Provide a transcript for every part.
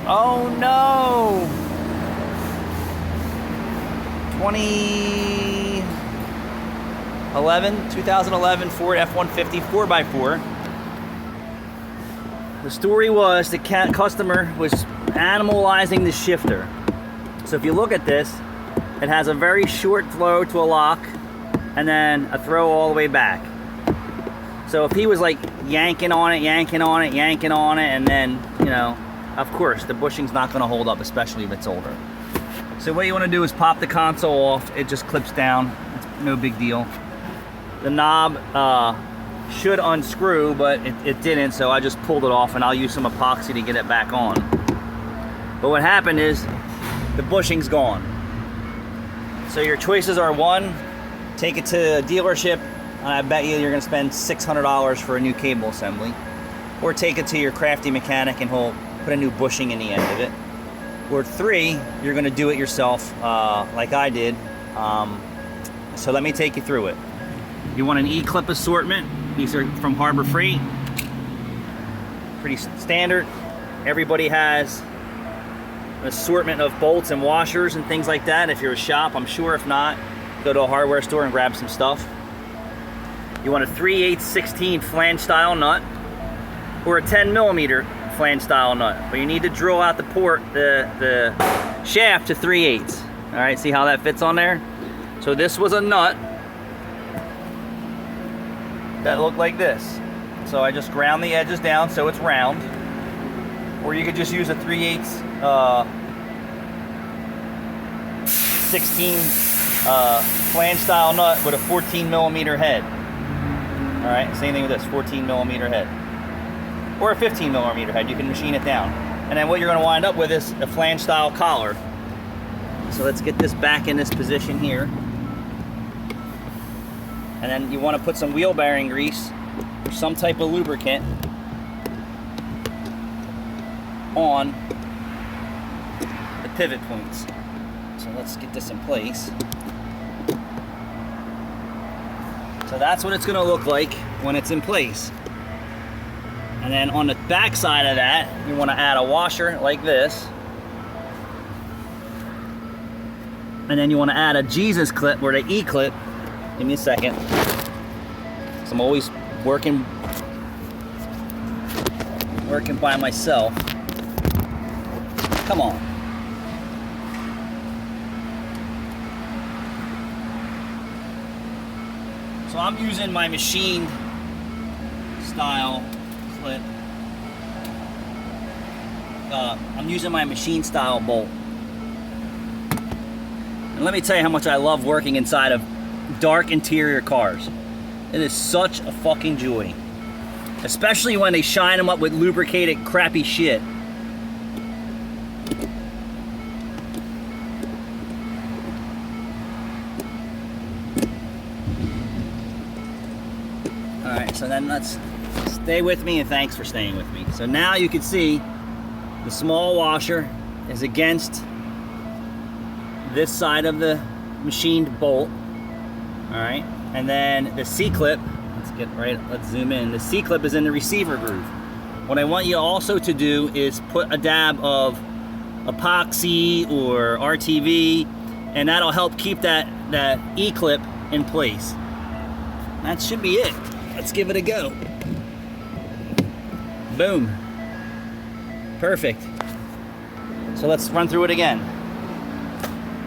Oh no! 2011 Ford F150 4x4. The story was the customer was animalizing the shifter. So if you look at this, it has a very short throw to a lock and then a throw all the way back. So if he was like yanking on it, and then, you know, of course, the bushing's not going to hold up, especially if it's older. So what you want to do is pop the console off. It just clips down. It's no big deal. The knob should unscrew, but it didn't, so I just pulled it off, and I'll use some epoxy to get it back on. But what happened is the bushing's gone. So your choices are: one, take it to a dealership, and I bet you're going to spend $600 for a new cable assembly. Or take it to your crafty mechanic and he'll put a new bushing in the end of it. Or three, you're going to do it yourself like I did. So let me take you through it. You want an E-clip assortment. These are from Harbor Freight. Pretty standard. Everybody has an assortment of bolts and washers and things like that. If you're a shop, I'm sure. If not, go to a hardware store and grab some stuff. You want a 3/8/16 flange style nut or a 10mm flange style nut, but you need to drill out the shaft to 3/8. All right, see how that fits on there? So this was a nut that looked like this. So I just ground the edges down so it's round, or you could just use a 3/8/16 flange style nut with a 14mm head. All right, same thing with this, 14mm head. Or a 15mm head, you can machine it down. And then what you're gonna wind up with is a flange style collar. So let's get this back in this position here. And then you wanna put some wheel bearing grease or some type of lubricant on the pivot points. So let's get this in place. So that's what it's going to look like when it's in place. And then on the back side of that, you want to add a washer like this. And then you want to add a Jesus clip or the E-clip. Give me a second. So I'm always working by myself. Come on. So I'm using my machined style clip. I'm using my machine style bolt. And let me tell you how much I love working inside of dark interior cars. It is such a fucking joy. Especially when they shine them up with lubricated crappy shit. Alright, so then let's stay with me, and thanks for staying with me. So now you can see the small washer is against this side of the machined bolt. Alright, and then the C-clip, let's zoom in. The C-clip is in the receiver groove. What I want you also to do is put a dab of epoxy or RTV, and that'll help keep that E-clip in place. That should be it. Let's give it a go. Boom. Perfect. So let's run through it again.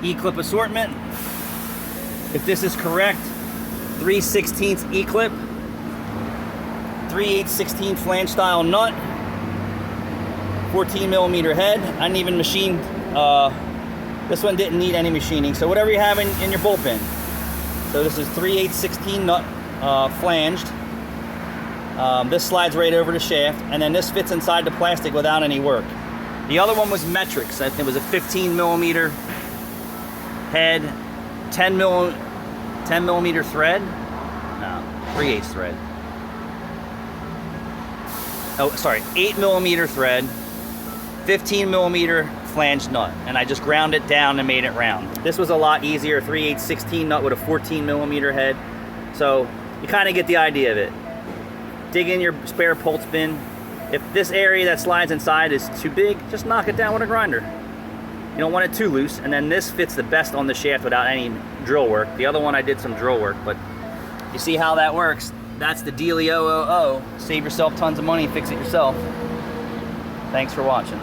E-clip assortment. If this is correct, 3/16 E-clip, 3/8/16 flange style nut, 14mm head. I didn't even machine, this one didn't need any machining. So whatever you have in your bolt bin. So this is 3/8/16 nut flanged. This slides right over the shaft, and then this fits inside the plastic without any work. The other one was metrics. I think it was a 15mm head, 10mm thread. No, 3/8 thread. Oh, sorry, 8mm thread, 15mm flange nut, and I just ground it down and made it round. This was a lot easier, 3/8/16 nut with a 14mm head. So you kind of get the idea of it. Dig in your spare pulse bin, If this area that slides inside is too big, just knock it down with a grinder. You don't want it too loose, and then this fits the best on the shaft without any drill work. The other one I did some drill work, but you see how that works. That's the dealio. Save yourself tons of money, fix it yourself. Thanks for watching.